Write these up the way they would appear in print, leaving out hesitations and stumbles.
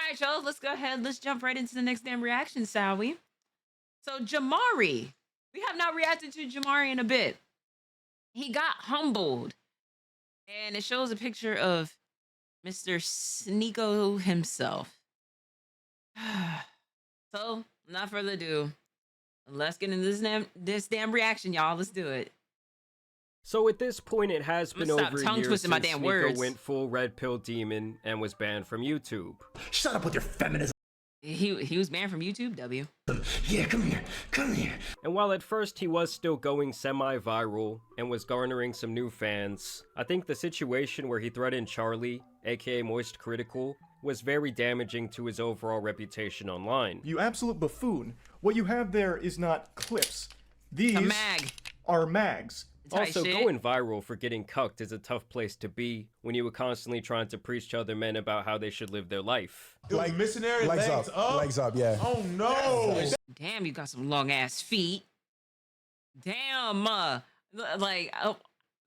right, y'all, let's go ahead. Let's jump right into the next damn reaction, shall we? So, Jamari. We have not reacted to Jamari in a bit. He got humbled. And it shows a picture of Mr. Sneeko himself. So, not further ado, let's get into this damn reaction, y'all. Let's do it. So at this point, it has been over a year since my damn Sneeko words. went full red pill demon and was banned from YouTube. Shut up with your feminism. He was banned from YouTube, W. Yeah, come here, come here. And while at first he was still going semi-viral and was garnering some new fans, I think the situation where he threatened Charlie, aka Moist Critical, was very damaging to his overall reputation online. You absolute buffoon. What you have there is not clips. These are mags. Also, going viral for getting cucked is a tough place to be when you were constantly trying to preach to other men about how they should live their life. Like missionary legs up. Legs up, yeah. Oh no! Damn, you got some long ass feet. Damn,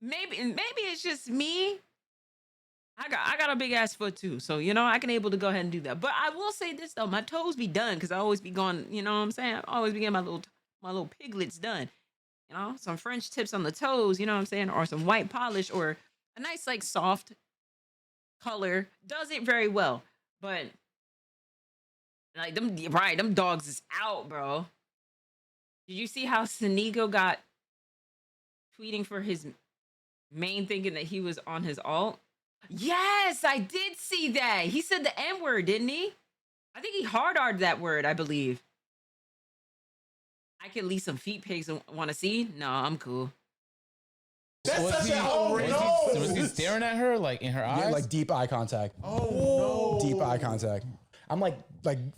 maybe it's just me. I got a big ass foot too, so you know I can able to go ahead and do that. But I will say this though, my toes be done because I always be going. You know what I'm saying? I always be getting my little piglets done. You know, some French tips on the toes, you know what I'm saying? Or some white polish or a nice, like, soft color does it very well. But, like, them dogs is out, bro. Did you see how Sneeko got tweeting for his main thinking that he was on his alt? Yes, I did see that. He said the N-word, didn't he? I think he hard-R'd that word, I believe. I can leave some feet pics and want to see. No, I'm cool. That's such an no. Was he staring at her like in her eyes? Yeah, like deep eye contact. Oh no. Deep eye contact. I'm like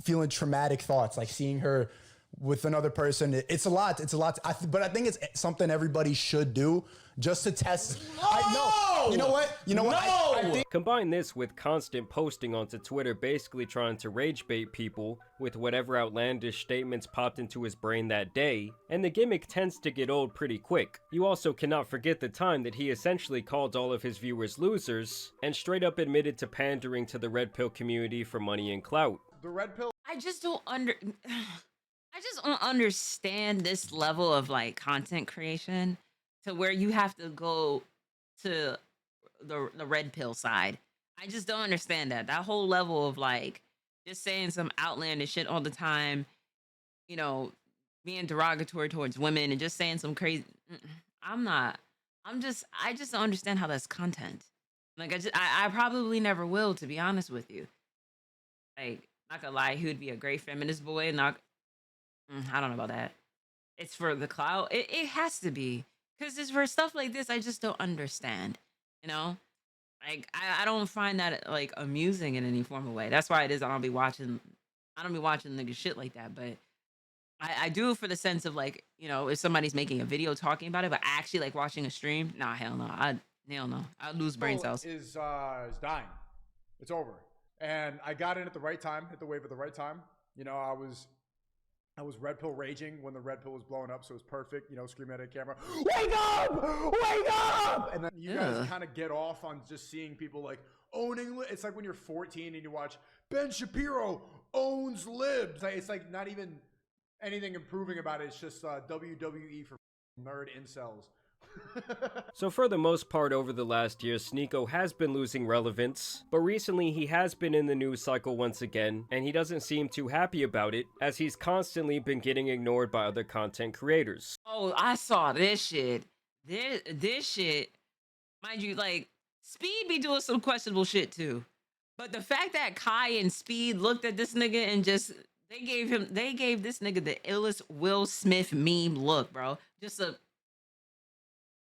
feeling traumatic thoughts, like seeing her with another person. It's a lot. It's a lot. But I think it's something everybody should do just to test. You know what? I think Combine this with constant posting onto Twitter basically trying to rage bait people with whatever outlandish statements popped into his brain that day, and the gimmick tends to get old pretty quick. You also cannot forget the time that he essentially called all of his viewers losers, and straight up admitted to pandering to the red pill community for money and clout. The red pill. I just don't understand this level of like content creation to where you have to go to the red pill side. I just don't understand that whole level of like just saying some outlandish shit all the time, you know, being derogatory towards women and just saying some crazy. I just don't understand how that's content. Like I probably never will, to be honest with you. Like, not gonna lie, he would be a great feminist boy. I don't know about that. It's for the clout. It has to be. Because it's for stuff like this, I just don't understand. You know? Like, I don't find that, like, amusing in any form of way. That's why it is I don't be watching nigga shit like that. But I do it for the sense of, like, you know, if somebody's making a video talking about it, but actually, like, watching a stream, nah, hell no. Hell no. I'd lose brain cells. Is dying. It's over. And I got in at the right time, hit the wave at the right time. You know, I was red pill raging when the red pill was blowing up, so it was perfect. You know, screaming at a camera, "Wake up! Wake up!" And then you guys kind of get off on just seeing people like owning. It's like when you're 14 and you watch Ben Shapiro owns libs. It's like not even anything improving about it. It's just WWE for nerd incels. So for the most part over the last year, Sneeko has been losing relevance, but recently he has been in the news cycle once again, and he doesn't seem too happy about it, as he's constantly been getting ignored by other content creators. Oh, I saw this shit. This shit, mind you, like, Speed be doing some questionable shit too. But the fact that Kai and Speed looked at this nigga and just, they gave this nigga the illest Will Smith meme look, bro.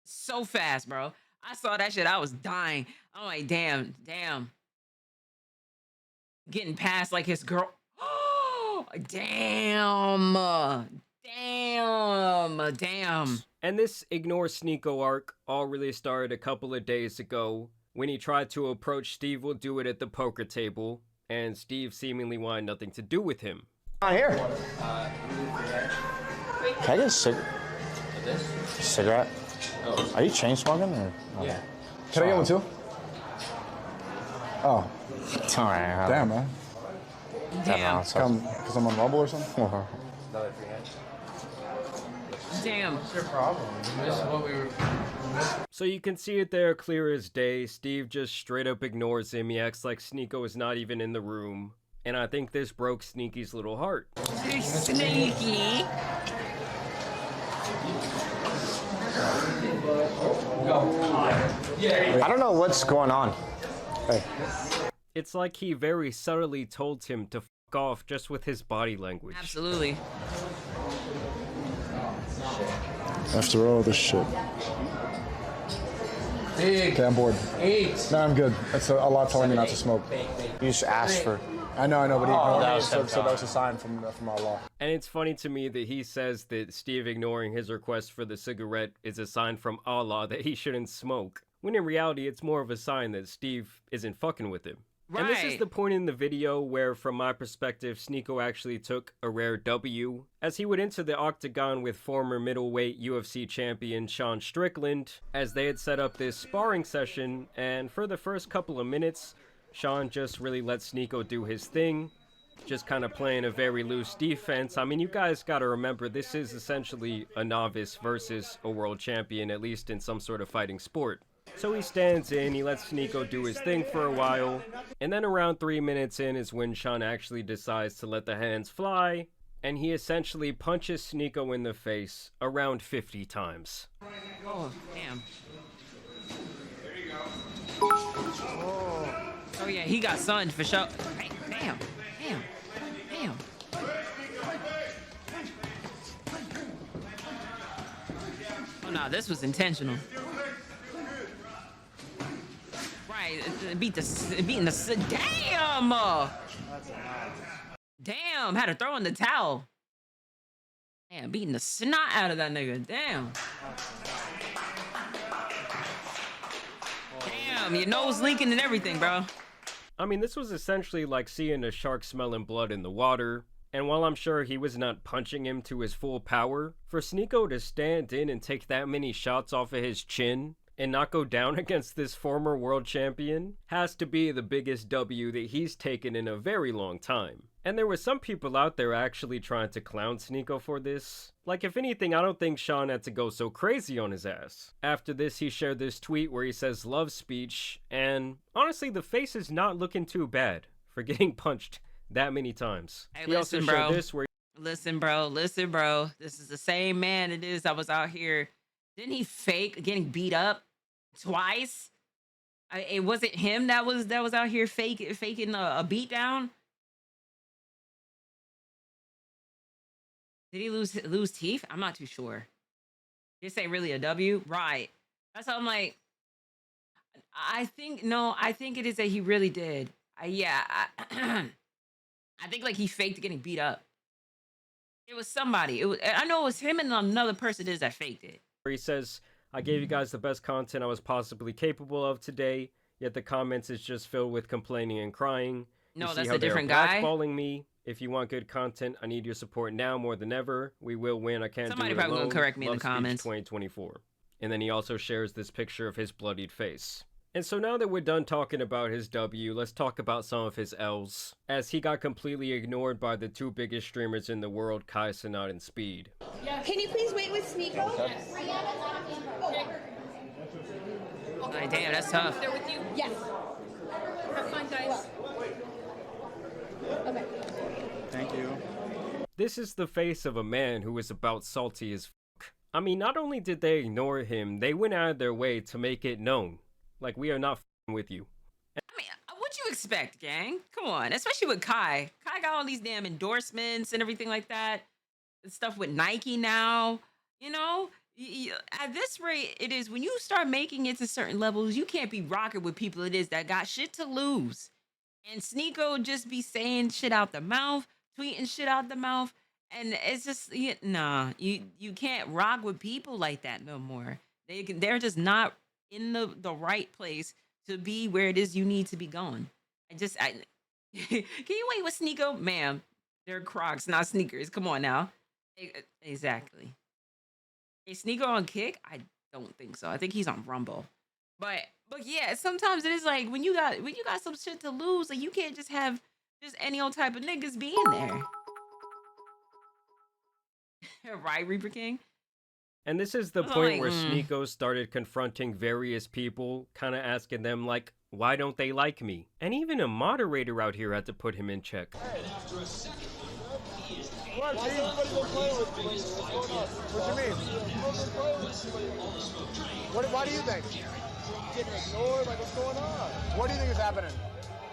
So fast, bro. I saw that shit. I was dying. I'm like, damn. Getting past like his girl. Oh, damn. And this Ignore Sneeko arc all really started a couple of days ago when he tried to approach Steve Will Do It at the poker table, and Steve seemingly wanted nothing to do with him. Not here. Can I get a cigarette? Oh. Are you chain smoking or? Yeah. Can I get one too? Oh. All right. Damn, man. Damn. Come, because I'm on Rumble or something? Damn. What's your problem? This is what we were. So you can see it there clear as day. Steve just straight up ignores him. He acts like Sneeko is not even in the room. And I think this broke Sneaky's little heart. Sneaky. I don't know what's going on. Hey. It's like he very subtly told him to fuck off just with his body language. Absolutely. After all this shit. Big. Okay, I'm bored. 8. No, I'm good. That's a lot telling me not to smoke. You just asked for. I know, but he ignored that me, was so that was a sign from Allah. And it's funny to me that he says that Steve ignoring his request for the cigarette is a sign from Allah that he shouldn't smoke. When in reality, it's more of a sign that Steve isn't fucking with him. Right. And this is the point in the video where, from my perspective, Sneeko actually took a rare W, as he would enter the octagon with former middleweight UFC champion Sean Strickland, as they had set up this sparring session, and for the first couple of minutes, Sean just really let Sneeko do his thing, just kind of playing a very loose defense. I mean, you guys gotta remember, this is essentially a novice versus a world champion, at least in some sort of fighting sport. So he stands in, he lets Sneeko do his thing for a while, and then around 3 minutes in is when Sean actually decides to let the hands fly, and he essentially punches Sneeko in the face around 50 times. Oh, damn. Oh yeah, he got sunned for sure. Hey, damn. Oh no, this was intentional. Right, beating the damn. Damn, had to throw in the towel. Damn, beating the snot out of that nigga. Damn. Damn, your nose leaking and everything, bro. I mean, this was essentially like seeing a shark smelling blood in the water, and while I'm sure he was not punching him to his full power, for Sneeko to stand in and take that many shots off of his chin and not go down against this former world champion has to be the biggest W that he's taken in a very long time. And there were some people out there actually trying to clown Sneeko for this. Like, if anything, I don't think Sean had to go so crazy on his ass. After this, he shared this tweet where he says love speech, and honestly, the face is not looking too bad for getting punched that many times. Hey, he listen, also bro. shared this where Listen, bro. This is the same man it is that was out here. Didn't he fake getting beat up twice? It wasn't him that was out here faking a beat down. Did he lose teeth? I'm not too sure. This ain't really a W, right? That's how I'm like. I think it is that he really did. I think like he faked getting beat up. It was somebody. I know it was him and another person that faked it. he says, I gave you guys the best content I was possibly capable of today, yet the comments is just filled with complaining and crying. No, you that's see how a different they're guy. blackballing me. If you want good content, I need your support now more than ever. We will win. I can't Somebody do it probably alone. gonna correct me in Love the Speech comments. 2024. And then he also shares this picture of his bloodied face. And so now that we're done talking about his W, let's talk about some of his L's, as he got completely ignored by the two biggest streamers in the world, Kai Cenat and Speed. Can you please wait with Sneeko? Like, damn, that's tough. They're with you? Yes. Have fun, guys. Okay. Thank you. This is the face of a man who is about salty as fuck. I mean, not only did they ignore him, they went out of their way to make it known. Like, we are not f***ing with you. I mean, what you expect, gang? Come on, especially with Kai. Kai got all these damn endorsements and everything like that. Stuff with Nike now. You know, at this rate, it is when you start making it to certain levels, you can't be rocking with people it is that got shit to lose. And Sneeko just be saying shit out the mouth, tweeting shit out the mouth, and it's just nah. You can't rock with people like that no more. They're just not in the right place to be where it is you need to be going. Can you wait with Sneeko, ma'am? They're Crocs, not sneakers. Come on now. Exactly. Is Sneeko on Kick? I don't think so. I think he's on Rumble. But yeah, sometimes it is like when you got some shit to lose, like you can't just have just any old type of niggas be in there. Right, Reaper King? And this is the I'm point like, where Sneeko started confronting various people, kind of asking them, like, why don't they like me? And even a moderator out here had to put him in check. What? Why everybody go play with me? What's going on? What do you mean? Why do you think? Getting ignored? Like, what's going on? What do you think is happening?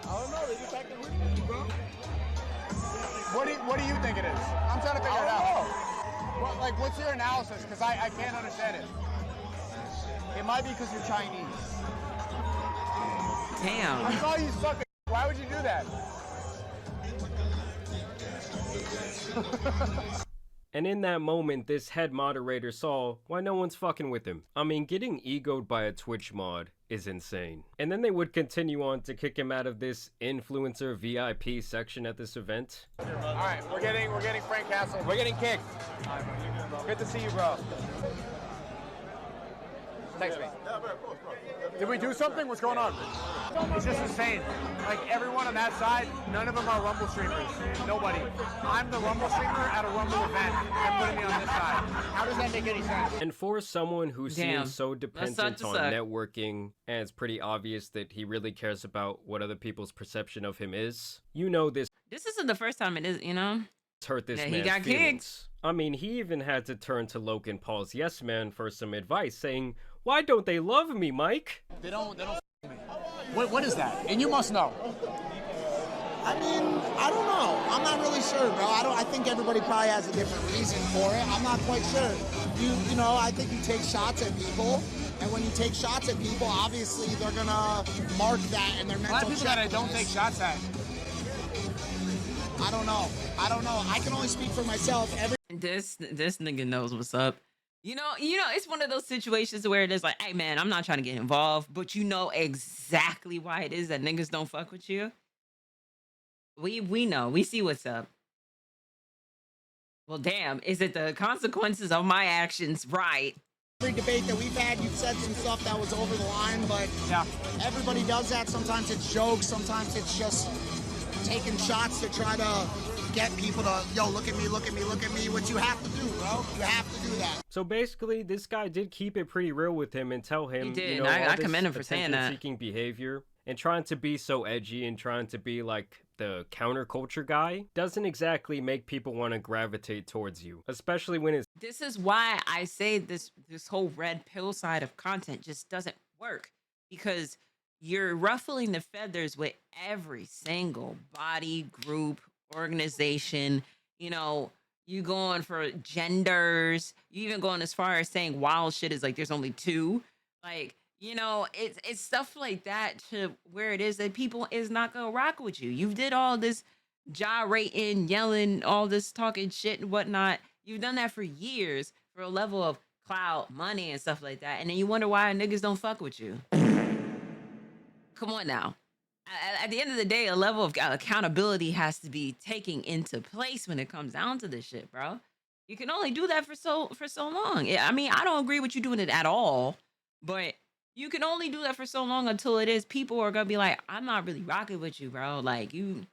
I don't know. They're just acting weird, bro. What do you think it is? I'm trying to figure it out. Like, what's your analysis? Because I can't understand it. It might be because you're Chinese. Damn. I saw you suck. Why would you do that? And in that moment, this head moderator saw why no one's fucking with him. I mean, getting egoed by a Twitch mod is insane. And then they would continue on to kick him out of this influencer VIP section at this event. Alright, we're getting Frank Castle. We're getting kicked. Good to see you, bro. Text me. Did we do something? What's going on? It's just insane. Like, everyone on that side, none of them are Rumble streamers. Nobody. I'm the Rumble streamer at a Rumble event. They're putting me on this side. How does that make any sense? And for someone who Damn. seems so dependent on suck. networking, and it's pretty obvious that he really cares about what other people's perception of him is, you know this Isn't the first time it is, you know? hurt this Yeah, man's he got feelings. I mean, he even had to turn to Logan Paul's yes man for some advice, saying, "Why don't they love me, Mike?" They don't me. What is that? And you must know. I mean, I don't know. I'm not really sure, bro. I think everybody probably has a different reason for it. I'm not quite sure. You know, I think you take shots at people, and when you take shots at people, obviously they're gonna mark that in their mental. A lot of people that I don't take shots at. I don't know. I can only speak for myself. This nigga knows what's up. You know, it's one of those situations where it is like, hey man, I'm not trying to get involved, but you know exactly why it is that niggas don't fuck with you. We know, we see what's up. Well, damn, is it the consequences of my actions, right? Every debate that we've had, you've said some stuff that was over the line, but yeah, everybody does that. Sometimes it's jokes, sometimes it's just taking shots to try to get people to, yo, look at me, what you have to do, bro. You have to do that. So basically, this guy did keep it pretty real with him and tell him, He did, you know, and all I commend him for this saying that. attention-seeking behavior and trying to be so edgy and trying to be like the counterculture guy doesn't exactly make people want to gravitate towards you, especially when it's. This is why I say this whole red pill side of content just doesn't work, because you're ruffling the feathers with every single body, group, organization. You know, you going for genders, you even going as far as saying wild shit is like there's only two. Like, you know, it's stuff like that to where it is that people is not gonna rock with you. You did all this gyrating, yelling, all this talking shit and whatnot. You've done that for years for a level of clout, money, and stuff like that. And then you wonder why niggas don't fuck with you. Come on now. At the end of the day, a level of accountability has to be taken into place when it comes down to this shit, bro. You can only do that for so long. I mean, I don't agree with you doing it at all, but you can only do that for so long until it is people are gonna be like, I'm not really rocking with you, bro. Like, I'm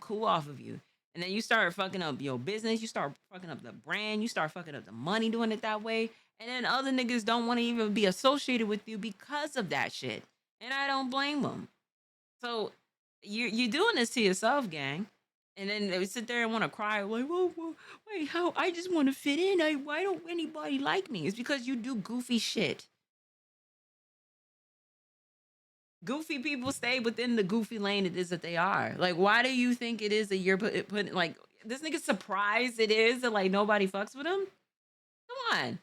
cool off of you. And then you start fucking up your business, you start fucking up the brand, you start fucking up the money doing it that way. And then other niggas don't want to even be associated with you because of that shit. And I don't blame them. So you're doing this to yourself, gang. And then they sit there and want to cry, like, whoa, wait, how? I just want to fit in. Why don't anybody like me? It's because you do goofy shit. Goofy people stay within the goofy lane it is that they are. Like, why do you think it is that you're putting, like, this nigga surprised it is that, like, nobody fucks with him? Come on.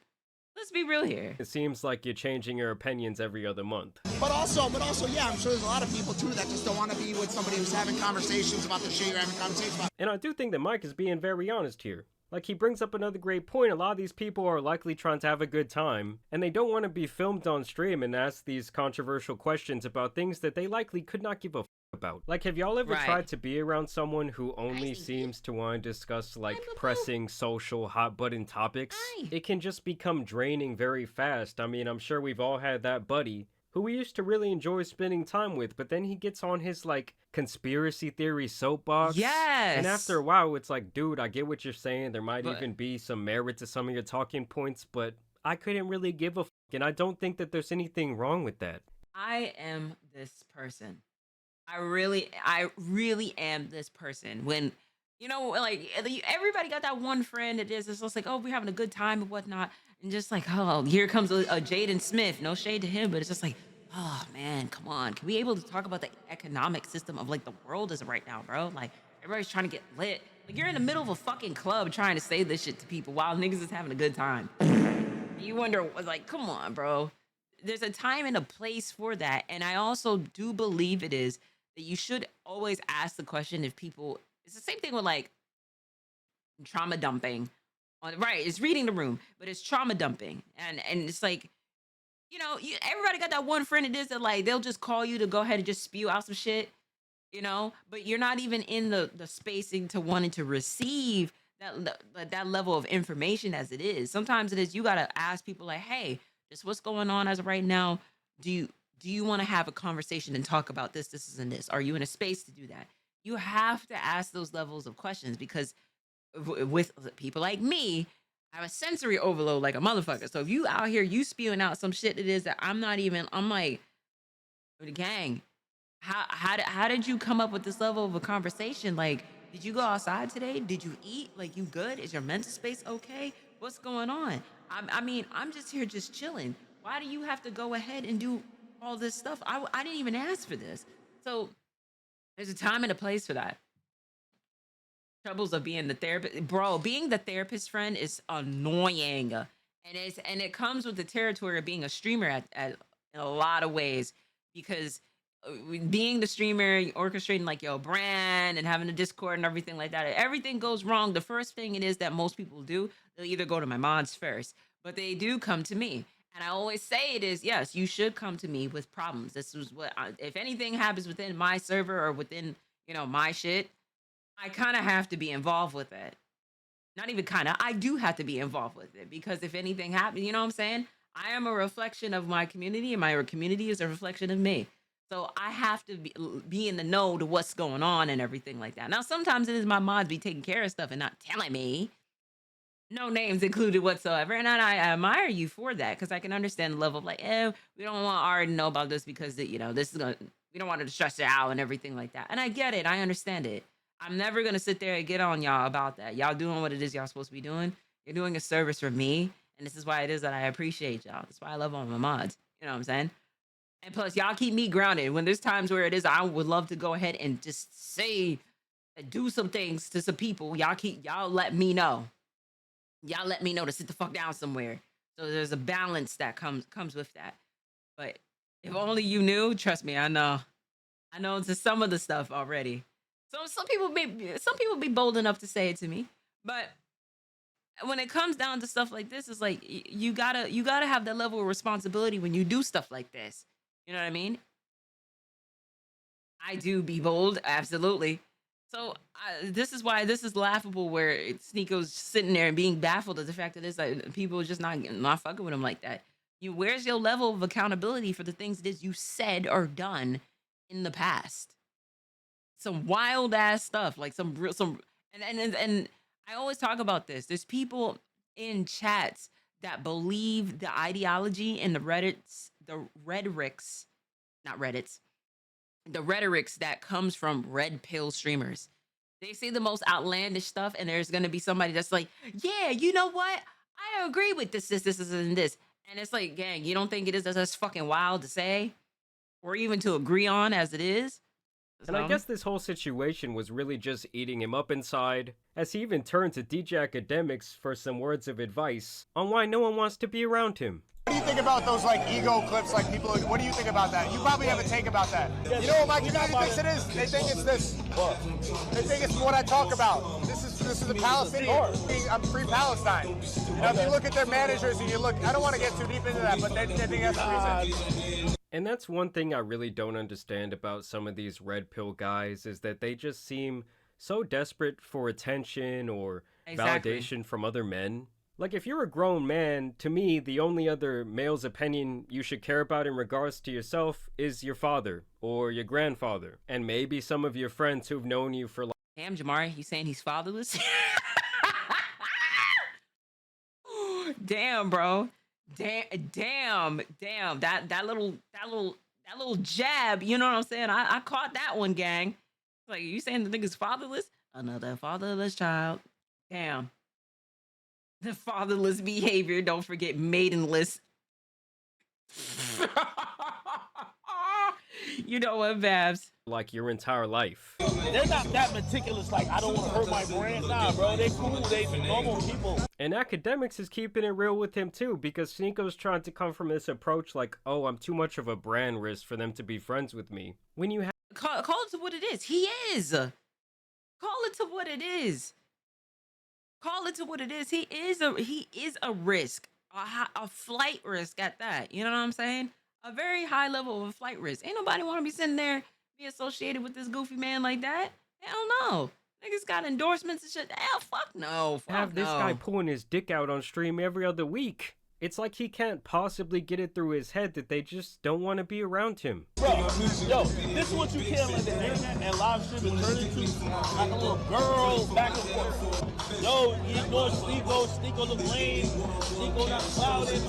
Let's be real here. It seems like you're changing your opinions every other month. But also, yeah, I'm sure there's a lot of people too that just don't want to be with somebody who's having conversations about the shit you're having conversations about. And I do think that Mike is being very honest here. Like, he brings up another great point. A lot of these people are likely trying to have a good time, and they don't want to be filmed on stream and ask these controversial questions about things that they likely could not give a f about. Like, have y'all ever tried to be around someone who only seems to want to discuss, like, pressing social hot-button topics? It can just become draining very fast. I mean, I'm sure we've all had that buddy who we used to really enjoy spending time with, but then he gets on his, like, conspiracy theory soapbox. Yes. And after a while, it's like, dude, I get what you're saying. There might But- even be some merit to some of your talking points, but I couldn't really give a f***, and I don't think that there's anything wrong with that. I am this person. I really am this person. When, you know, like everybody got that one friend that is just like, oh, we're having a good time and whatnot. And just like, oh, here comes a Jaden Smith. No shade to him, but it's just like, oh man, come on. Can we able to talk about the economic system of like the world is right now, bro? Like everybody's trying to get lit. Like you're in the middle of a fucking club trying to say this shit to people while niggas is having a good time. You wonder, like, come on, bro. There's a time and a place for that. And I also do believe it is that you should always ask the question if people, it's the same thing with like trauma dumping. Right, it's reading the room, but it's trauma dumping. And it's like, you know, everybody got that one friend it is that like, they'll just call you to go ahead and just spew out some shit, you know, but you're not even in the spacing to wanting to receive that level of information as it is. Sometimes it is, you got to ask people like, hey, just what's going on as of right now. Do you want to have a conversation and talk about this, and this? Are you in a space to do that? You have to ask those levels of questions because with people like me, I have a sensory overload like a motherfucker. So if you out here, you spewing out some shit that is that I'm like, gang, how did you come up with this level of a conversation? Like, did you go outside today? Did you eat? Like, you good? Is your mental space okay? What's going on? I mean, I'm just here just chilling. Why do you have to go ahead and do all this stuff? I didn't even ask for this. So there's a time and a place for that. Troubles of being the therapist, bro. Being the therapist friend is annoying, and it comes with the territory of being a streamer at in a lot of ways, because being the streamer, orchestrating like your brand and having a Discord and everything like that, everything goes wrong. The first thing it is that most people do, they'll either go to my mods first, but they do come to me. And I always say it is, yes, you should come to me with problems. This is what, if anything happens within my server or within, you know, my shit, I kind of have to be involved with it. Not even kind of, I do have to be involved with it, because if anything happens, you know what I'm saying? I am a reflection of my community, and my community is a reflection of me. So I have to be in the know to what's going on and everything like that. Now, sometimes it is my mods be taking care of stuff and not telling me. No names included whatsoever. And I admire you for that, because I can understand the level of like, we don't want Ari to know about this because, you know, this is going to, we don't want her to stress her out and everything like that. And I get it. I understand it. I'm never going to sit there and get on y'all about that. Y'all doing what it is y'all supposed to be doing. You're doing a service for me. And this is why it is that I appreciate y'all. That's why I love all my mods. You know what I'm saying? And plus, y'all keep me grounded. When there's times where it is, I would love to go ahead and just say, do some things to some people. Y'all let me know. Y'all let me know to sit the fuck down somewhere. So there's a balance that comes with that. But if only you knew, trust me, I know to some of the stuff already. So some people be bold enough to say it to me. But when it comes down to stuff like this, it's like you gotta have that level of responsibility when you do stuff like this. You know what I mean? I do be bold, absolutely. So this is why this is laughable, where Sneako's sitting there and being baffled at the fact that it's like people are just not fucking with him like that. Where's your level of accountability for the things that you said or done in the past? Some wild ass stuff, like and I always talk about this. There's people in chats that believe the ideology and the rhetorics that comes from red pill streamers. They say the most outlandish stuff, and there's gonna be somebody that's like, yeah, you know what? I agree with this, and this. And it's like, gang, you don't think it is that's fucking wild to say? Or even to agree on as it is? And I guess this whole situation was really just eating him up inside, as he even turned to DJ Academics for some words of advice on why no one wants to be around him. What do you think about those like ego clips? Like people, what do you think about that? You probably have a take about that. You know what my community thinks it is? They think it's this. They think it's what I talk about. This is a Palestinian. I'm free Palestine. You know, if you look at their managers and you look, I don't want to get too deep into that, but they think that's the reason. And that's one thing I really don't understand about some of these red pill guys, is that they just seem so desperate for attention or validation from other men. Like, if you're a grown man, to me, the only other male's opinion you should care about in regards to yourself is your father or your grandfather, and maybe some of your friends who've known you for like... Damn, Jamari, you saying he's fatherless? Damn, bro. Damn. That little jab. You know what I'm saying? I caught that one, gang. Like, you saying the nigga's fatherless? Another fatherless child. Damn. The fatherless behavior. Don't forget maidenless. You know what, Babs? like your entire life. They're not that meticulous, like, I don't want to hurt my brand. Nah, bro, they cool, they normal people. And Academics is keeping it real with him too, because Sneako's trying to come from this approach like, oh, I'm too much of a brand risk for them to be friends with me. When you have... Call it to what it is. He is. Call it to what it is. Call it to what it is. He is a risk. A flight risk at that. You know what I'm saying? A very high level of a flight risk. Ain't nobody want to be sitting there, be associated with this goofy man like that. Hell no. Niggas got endorsements and shit. Hell, fuck no. Fuck have this guy pulling his dick out on stream every other week. It's like he can't possibly get it through his head that they just don't want to be around him. Bro, yo, this is what you can't let the internet and live streaming turn into, like a little girl back and forth. Yo, you ignore Sneako the lane, Sneako not clouded,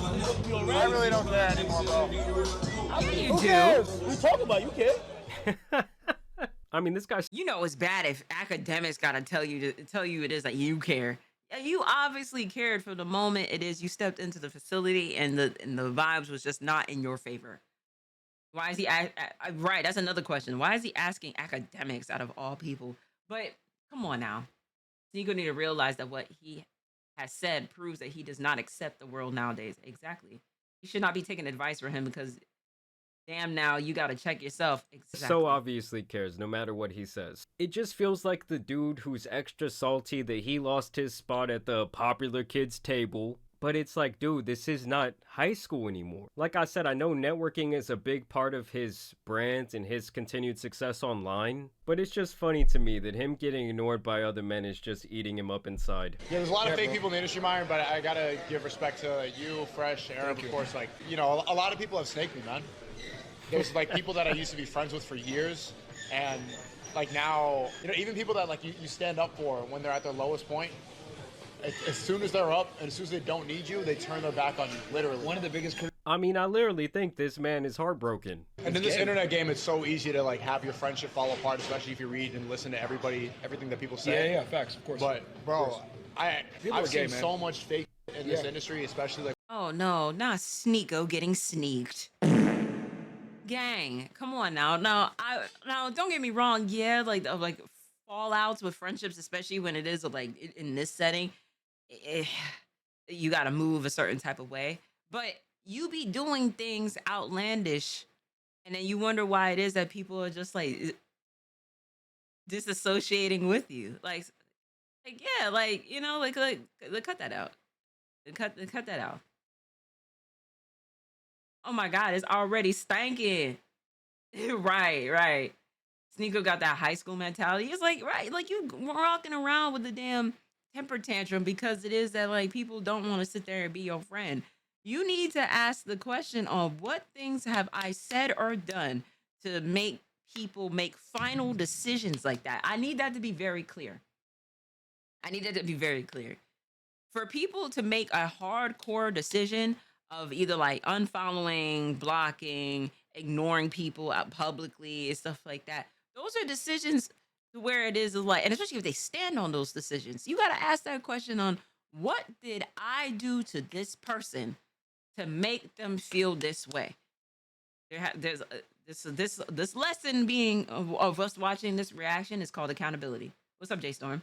you already. I really don't care anymore, bro. You do. Cares? We talk about you care. I mean, this guy's... You know it's bad if Academics gotta tell you it is like you care. You obviously cared for the moment it is you stepped into the facility and the vibes was just not in your favor. Why is he right? That's another question. Why is he asking Academics out of all people? But come on now, Sneako need to realize that what he has said proves that he does not accept the world nowadays. Exactly. You should not be taking advice from him because damn, now you gotta check yourself. Exactly. So obviously cares no matter what he says. It just feels like the dude who's extra salty that he lost his spot at the popular kids table. But it's like, dude, this is not high school anymore. Like I said, I know networking is a big part of his brand and his continued success online. But it's just funny to me that him getting ignored by other men is just eating him up inside. Yeah, there's a lot of fake people in the industry, Myron, but I gotta give respect to you, Fresh, Arab, of course. Like, you know, a lot of people have snaked me, man. There's like people that I used to be friends with for years, and like now, you know, even people that like you stand up for when they're at their lowest point, as soon as they're up and as soon as they don't need you, they turn their back on you, literally. One of the biggest... I mean, I literally think this man is heartbroken. And in this internet game, it's so easy to like have your friendship fall apart, especially if you read and listen to everything that people say. Yeah, facts, of course. But bro, I've seen gay, man. so much fake in this industry, especially like... Oh no, not Sneako getting sneaked. Gang, come on now. Now, don't get me wrong. Yeah, like fallouts with friendships, especially when it is like in this setting, you got to move a certain type of way. But you be doing things outlandish, and then you wonder why it is that people are just like disassociating with you. Like yeah, like you know, like cut that out. Cut that out. Oh my God, it's already stanking. Right. Sneako got that high school mentality. It's like, right, like you walking around with the damn temper tantrum because it is that like people don't want to sit there and be your friend. You need to ask the question of what things have I said or done to make people make final decisions like that. I need that to be very clear. For people to make a hardcore decision of either like unfollowing, blocking, ignoring people out publicly and stuff like that. Those are decisions to where it is like, and especially if they stand on those decisions, you got to ask that question on what did I do to this person to make them feel this way? There's this lesson being of us watching this reaction is called accountability. What's up, J Storm?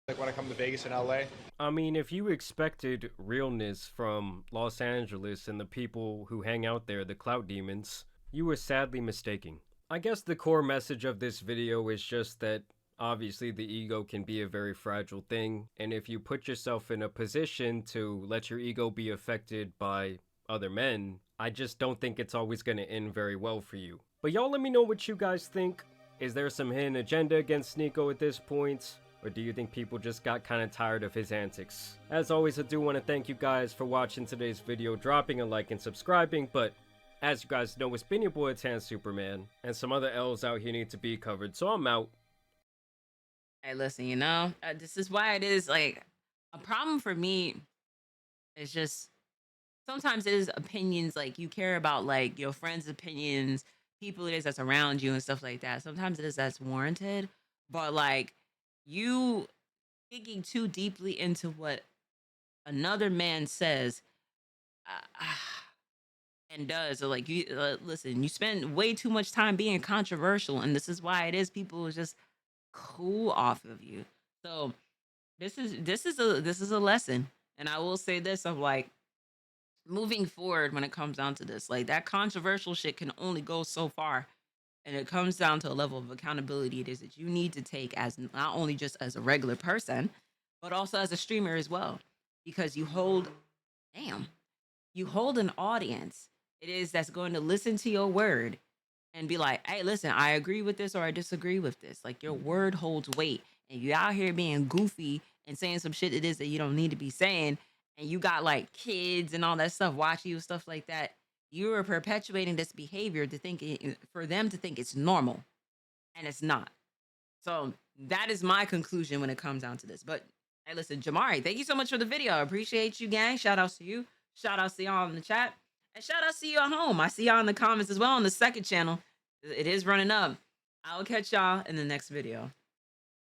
Like when I come to Vegas and LA. I mean, if you expected realness from Los Angeles and the people who hang out there, the clout demons, you were sadly mistaken. I guess the core message of this video is just that obviously the ego can be a very fragile thing, and if you put yourself in a position to let your ego be affected by other men, I just don't think it's always going to end very well for you. But y'all let me know what you guys think. Is there some hidden agenda against Sneako at this point? Or do you think people just got kind of tired of his antics? As always, I do want to thank you guys for watching today's video, dropping a like and subscribing, but as you guys know, it's been your boy Tan Superman, and some other L's out here need to be covered, so I'm out. Hey, listen, you know, this is why it is like a problem for me. It's just sometimes it is opinions, like you care about like your friends' opinions, people it is that's around you and stuff like that. Sometimes it is that's warranted, but like you digging too deeply into what another man says and does, or like you listen, you spend way too much time being controversial, and this is why it is people is just cool off of you. So this is a lesson, and I will say this of like moving forward when it comes down to this, like that controversial shit can only go so far, and it comes down to a level of accountability it is that you need to take as not only just as a regular person, but also as a streamer as well, because you hold you hold an audience it is that's going to listen to your word and be like, hey, listen, I agree with this or I disagree with this. Like your word holds weight, and you out here being goofy and saying some shit it is that you don't need to be saying, and you got like kids and all that stuff watching you, stuff like that. You are perpetuating this behavior to think for them to think it's normal, and it's not. So that is my conclusion when it comes down to this. But hey, listen, Jamari, thank you so much for the video. I appreciate you, gang. Shout outs to you. Shout outs to y'all in the chat. And shout outs to you at home. I see y'all in the comments as well on the second channel. It is running up. I'll catch y'all in the next video.